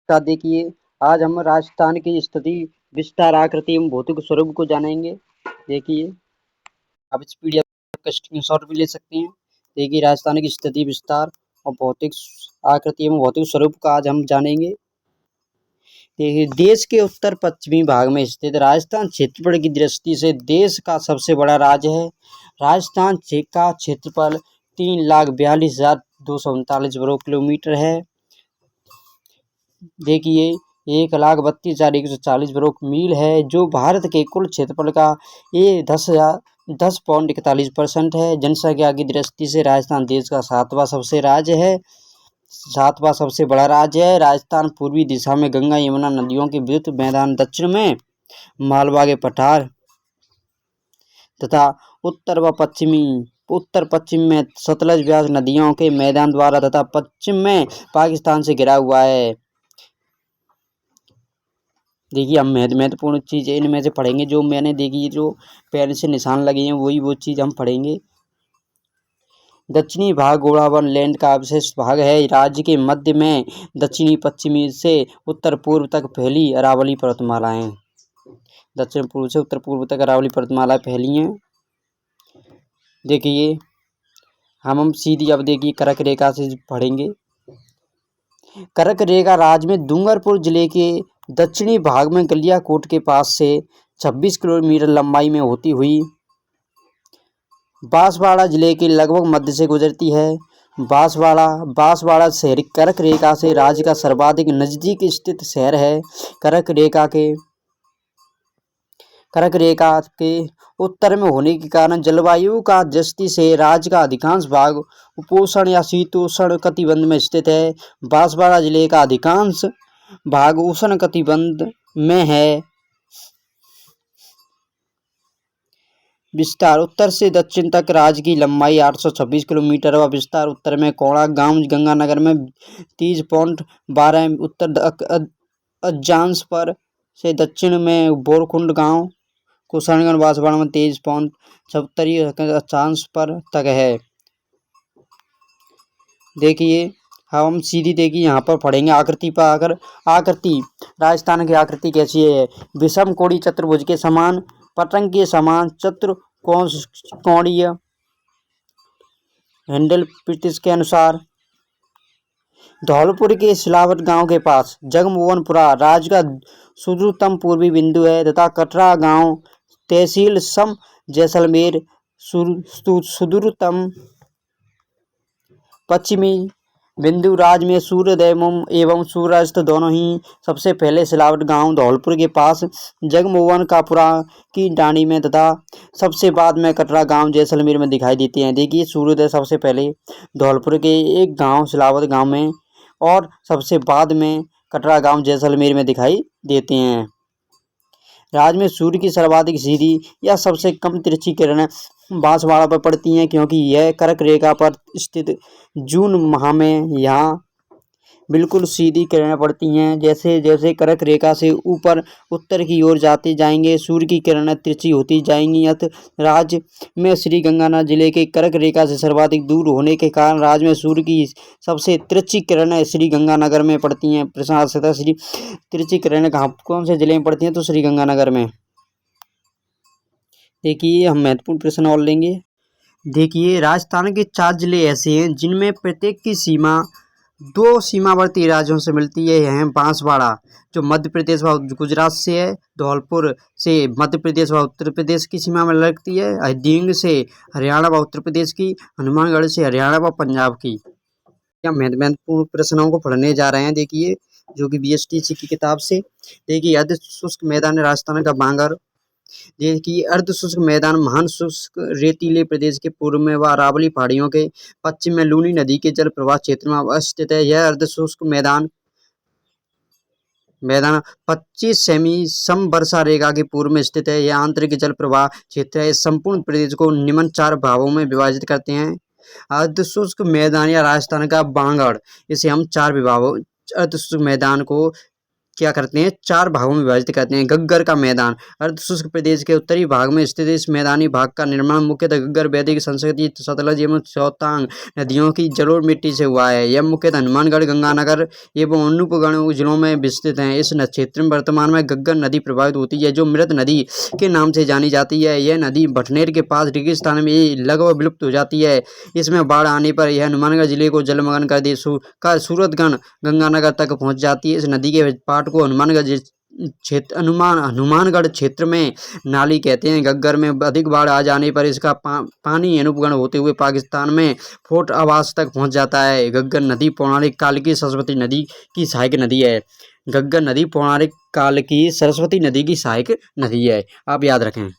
नमस्कार। देखिए, आज हम राजस्थान की स्थिति, विस्तार, आकृति एवं भौतिक स्वरूप को जानेंगे। देखिए, आप इस पीडीएफ का स्क्रीनशॉट भी ले सकते हैं। देखिए, राजस्थान की स्थिति, विस्तार और भौतिक आकृति एवं भौतिक स्वरूप का आज हम जानेंगे। देखिए, देश के उत्तर पश्चिमी भाग में स्थित राजस्थान क्षेत्रफल की दृष्टि से देश का सबसे बड़ा राज्य है। राजस्थान का क्षेत्रफल 3,42,239 वर्ग किलोमीटर है। देखिए, 1,32,140 वर्ग मील है, जो भारत के कुल क्षेत्रफल का ये 10.41% है। जनसंख्या की दृष्टि से राजस्थान देश का सातवां सबसे बड़ा राज्य है। राजस्थान पूर्वी दिशा में गंगा यमुना नदियों के विद्युत मैदान, दक्षिण में मालवा के पठार तथा उत्तर पश्चिम में सतलज ब्यास नदियों के मैदान द्वारा तथा पश्चिम में पाकिस्तान से घिरा हुआ है। देखिए, हम महत्वपूर्ण चीज़ इनमें से पढ़ेंगे, जो मैंने देखी जो पेन से निशान लगे हैं वही वो चीज़ हम पढ़ेंगे। दक्षिणी भाग गोंडवाना लैंड का अवशिष्ट भाग है। राज्य के मध्य में दक्षिणी पश्चिमी से उत्तर पूर्व तक फैली अरावली पर्वतमालाएं, दक्षिण पूर्व से उत्तर पूर्व तक अरावली पर्वतमालाएं फैली हैं। देखिए, हम सीधी अब देखिए कर्क रेखा से पढ़ेंगे। कर्क रेखा राज्य में डूंगरपुर जिले के दक्षिणी भाग में गलियाकोट के पास से 26 किलोमीटर लंबाई में होती हुई बांसवाड़ा जिले के लगभग मध्य से गुजरती है। बांसवाड़ा शहर कर्क रेखा से राज्य का सर्वाधिक नजदीक स्थित शहर है। कर्क रेखा के उत्तर में होने के कारण जलवायु का दृष्टि से राज्य का अधिकांश भाग उपोष्ण या शीतोष्ण कटिबंध में स्थित है। बांसवाड़ा जिले का अधिकांश भाग उष्ण कटिबंध में है। विस्तार उत्तर से दक्षिण तक राज्य की लंबाई 826 किलोमीटर व विस्तार उत्तर में कोणार्क गांव गंगानगर में 30.12, उत्तर अक्षांश पर से दक्षिण में बोरकुंड गांव कुशनगढ़ बांसवाड़ा में 23.76 अक्षांश पर तक है। देखिए, हम सीधी देखिए यहाँ पर पढ़ेंगे आकृति पर आकर। आकृति, राजस्थान की आकृति कैसी है? विषम कोणीय चतुर्भुज के समान, पतंग के समान चतुर्कोणीय हैंडल ब्रिटिश के अनुसार। धौलपुर के सिलावट गांव के पास जगमोहनपुरा राज्य का सुदूरतम पूर्वी बिंदु है तथा कटरा गांव तहसील सम जैसलमेर सुदूरतम पश्चिमी बिंदु। राज्य में सूर्योदय एवं सूर्यास्त दोनों ही सबसे पहले सिलावट गांव धौलपुर के पास जगमोहनपुरा की डांडी में तथा सबसे बाद में कटरा गांव जैसलमेर में दिखाई देते हैं। देखिए, सूर्योदय सबसे पहले धौलपुर के एक गांव सिलावट गांव में और सबसे बाद में कटरा गांव जैसलमेर में दिखाई देते हैं। राज्य में सूर्य की सर्वाधिक सीधी या सबसे कम तिरछी किरणें बांसवाड़ा पर पड़ती हैं, क्योंकि यह कर्क रेखा पर स्थित जून माह में यहाँ बिल्कुल सीधी किरणें पड़ती हैं। जैसे जैसे कर्क रेखा से ऊपर उत्तर की ओर जाते जाएंगे सूर्य की किरणें तिरछी होती जाएंगी। अतः राज्य में श्री गंगानगर जिले के कर्क रेखा से सर्वाधिक दूर होने के कारण राज्य में सूर्य की सबसे तिरछी किरणें श्री गंगानगर में पड़ती हैं। प्रश्न आ सकता है, श्री तिरछी किरणें कौन से जिले में पड़ती हैं? तो श्री गंगानगर में। देखिए, हम महत्वपूर्ण प्रश्न और लेंगे। देखिए, राजस्थान के 4 जिले ऐसे हैं जिनमें प्रत्येक की सीमा 2 सीमावर्ती राज्यों से मिलती है। यह है बांसवाड़ा, जो मध्य प्रदेश व गुजरात से है। धौलपुर से मध्य प्रदेश व उत्तर प्रदेश की सीमा में लगती है। दींग से हरियाणा व उत्तर प्रदेश की। हनुमानगढ़ से हरियाणा व पंजाब की। क्या महत्वपूर्ण प्रश्नों को पढ़ने जा रहे हैं। देखिए, जो कि BSTC की किताब से। देखिए, अर्ध शुष्क मैदान राजस्थान का बांगर। देखिए, अर्ध शुष्क मैदान महान शुष्क रेतीले प्रदेश के पूर्व में व अरावली पहाड़ियों के पश्चिम में लूनी नदी के जल प्रवाह क्षेत्र में अवस्थित है। यह अर्ध शुष्क मैदान 25 सेमी सम वर्षा रेखा के पूर्व में स्थित है। यह आंतरिक जल प्रवाह क्षेत्र है। इस संपूर्ण प्रदेश को निम्न 4 भागों में विभाजित करते हैं। अर्ध शुष्क मैदान या राजस्थान का बांगड़, इसे हम 4 विभागों अर्ध शुष्क मैदान को क्या करते हैं, 4 भागों में विभाजित करते हैं। गग्गर का मैदान अर्धशुष्क प्रदेश के उत्तरी भाग में स्थित इस मैदानी भाग का निर्माण मुख्यतः गग्गर, वैदिक, संस्कृति, सतलज एवं चौतांग नदियों की जलोढ़ मिट्टी से हुआ है। यह मुख्यतः हनुमानगढ़, गंगानगर एवं अनूपगढ़ जिलों में विस्तृत है। इस क्षेत्र में वर्तमान में गग्गर नदी प्रभावित होती है, जो मृत नदी के नाम से जानी जाती है। यह नदी भटनेर के पास रेगिस्तान में लगभग विलुप्त हो जाती है। इसमें बाढ़ आने पर यह हनुमानगढ़ जिले को जलमग्न कर सूरतगढ़ गंगानगर तक पहुंच जाती है। इस नदी के पाट को हनुमानगढ़ क्षेत्र में नाली कहते हैं। गग्गर में अधिक बाढ़ आ जाने पर इसका पानी अनूपगढ़ होते हुए पाकिस्तान में फोर्ट आवास तक पहुंच जाता है। गग्गर नदी पौराणिक काल की सरस्वती नदी की सहायक नदी है। गग्गर नदी पौराणिक काल की सरस्वती नदी की सहायक नदी है, आप याद रखें।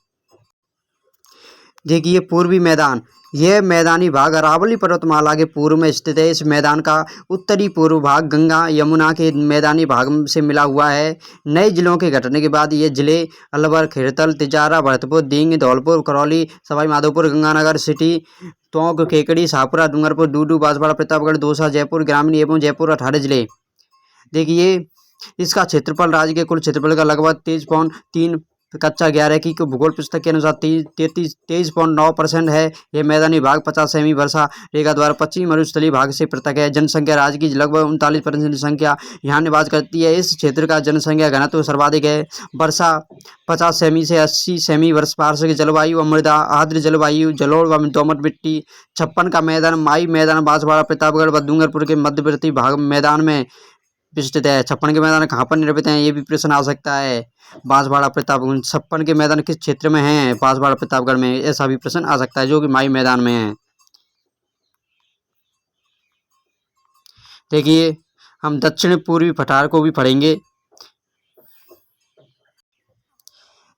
देखिए पूर्वी मैदान, यह मैदानी भाग अरावली पर्वतमाला के पूर्व में स्थित है। इस मैदान का उत्तरी पूर्व भाग गंगा यमुना के मैदानी भाग से मिला हुआ है। नए जिलों के गठन के बाद ये जिले अलवर, खैरतल, तिजारा, भरतपुर, दींग, धौलपुर, करौली, सवाई माधोपुर, गंगानगर सिटी, टोंक, केकड़ी, शाहपुरा, डूंगरपुर, डूडू, बांसवाड़ा, प्रतापगढ़, दौसा, जयपुर ग्रामीण एवं जयपुर 18 जिले। देखिए इसका क्षेत्रफल राज्य के कुल क्षेत्रफल का लगभग 23.3 कक्षा 11 की भूगोल पुस्तक के अनुसार 23.9% है। यह मैदानी भाग 50 सेमी वर्षा रेखा द्वारा पश्चिमी मरुस्थलीय भाग से पृथक है। जनसंख्या राज्य की लगभग 39% जनसंख्या यहाँ निवास करती है। इस क्षेत्र का जनसंख्या घनत्व सर्वाधिक है। वर्षा 50 सेमी से 80 सेमी वार्षिक जलवायु, मृदा आर्द्र जलवायु, जलोढ़ व दोमट मिट्टी। 56 का मैदान माई मैदान बांसवाड़ा, प्रतापगढ़ व डूंगरपुर के मध्यवर्ती भाग मैदान में विस्तृत है। 56 के मैदान कहाँ पर निर्मित हैं, ये भी प्रश्न आ सकता है। बांसवाड़ा, प्रतापगढ़, 56 के मैदान किस क्षेत्र में हैं, बांसवाड़ा, प्रतापगढ़ में, ऐसा भी प्रश्न आ सकता है, जो कि माई मैदान में है। देखिए हम दक्षिण पूर्वी पठार को भी पढ़ेंगे।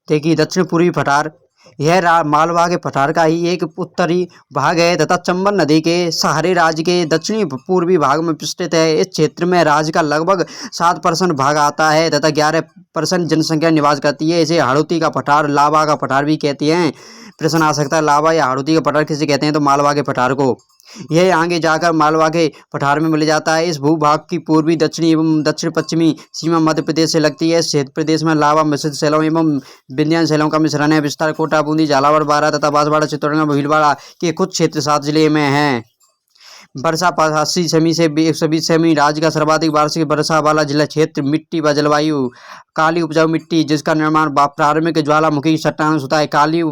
देखिए दक्षिण पूर्वी पठार यह मालवा के पठार का ही एक उत्तरी भाग है तथा चंबल नदी के सहारे राज्य के दक्षिणी पूर्वी भाग में विस्तृत है। इस क्षेत्र में राज्य का लगभग 7% भाग आता है तथा 11% जनसंख्या निवास करती है। इसे हाड़ौती का पठार, लावा का पठार भी कहते हैं। प्रश्न आ सकता है लावा या हाड़ौती का पठार किसे कहते हैं, तो मालवा के पठार को। यह आगे जाकर मालवा के पठार में मिल जाता है। इस भूभाग की पूर्वी, दक्षिणी एवं दक्षिण पश्चिमी सीमा मध्य प्रदेश से लगती है। इस क्षेत्र प्रदेश में लावा मिश्रित शैलों एवं विंध्याचल शैलों का मिश्रण है। विस्तार कोटा, बूंदी, झालावाड़, बारां तथा बांसवाड़ा, चित्तौड़गढ़, भीलवाड़ा के कुछ क्षेत्र 7 जिले में हैं। वर्षा 80 सेमी से 120 सेमी। राज्य का सर्वाधिक वार्षिक वर्षा वाला जिला क्षेत्र। मिट्टी व जलवायु, काली उपजाऊ मिट्टी जिसका निर्माण प्रारंभिक ज्वालामुखी चट्टानों से होता है। काली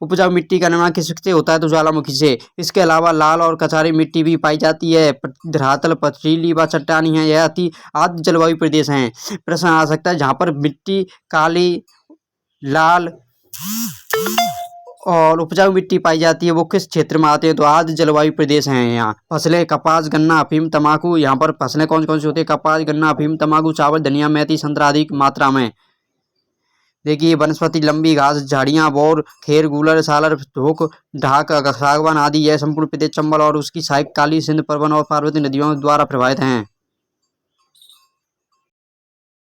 उपजाऊ मिट्टी का निर्माण किससे होता है, तो ज्वालामुखी से। इसके अलावा लाल और कछारी मिट्टी भी पाई जाती है। धरातल पथरीली व चट्टानी है। यह अति आर्द्र जलवायु प्रदेश हैं। प्रश्न आ सकता है जहाँ पर मिट्टी काली, लाल और उपजाऊ मिट्टी पाई जाती है वो किस क्षेत्र में आते हैं, तो आर्द्र जलवायु प्रदेश हैं। यहाँ फसलें कपास, गन्ना, अफीम, तंबाकू। यहाँ पर फसलें कौन कौन सी होती है, कपास, गन्ना, अफीम, तंबाकू, चावल, धनिया, मेथी, संतरा अधिक मात्रा में। देखिए वनस्पति, लंबी घास, झाड़ियाँ, बोर, खेर, गूलर, सालर, ढोक, ढाक, सागवान आदि यह संपूर्ण प्रदेश चंबल और उसकी सहायक काली, सिंध, परवन और पार्वती नदियों द्वारा प्रभावित हैं।